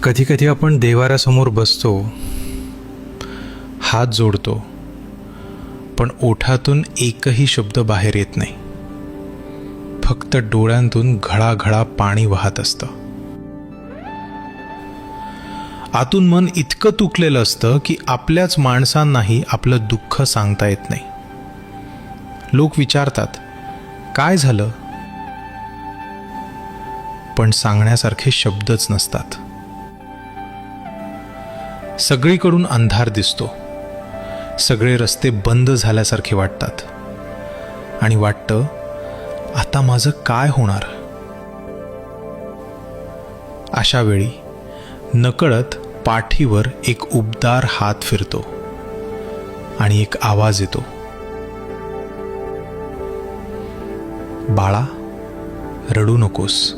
कधी कधी आपण देवाऱ्यासमोर बसतो, हात जोडतो, पण ओठातून एकही शब्द बाहेर येत नाही. फक्त डोळ्यांतून घळाघळा पाणी वाहत असतं. आतून मन इतकं तुटलेलं असतं की आपल्याच माणसांनाही आपलं दुःख सांगता येत नाही. लोक विचारतात, काय झालं? पण सांगण्यासारखे शब्दच नसतात. सगळीकडून अंधार दिसतो. सगळे रस्ते बंद झाल्यासारखे वाटतात आणि वाटतं, आता माझं काय होणार? अशा वेळी नकळत पाठीवर एक उबदार हात फिरतो आणि एक आवाज येतो, बाळा, रडू नकोस.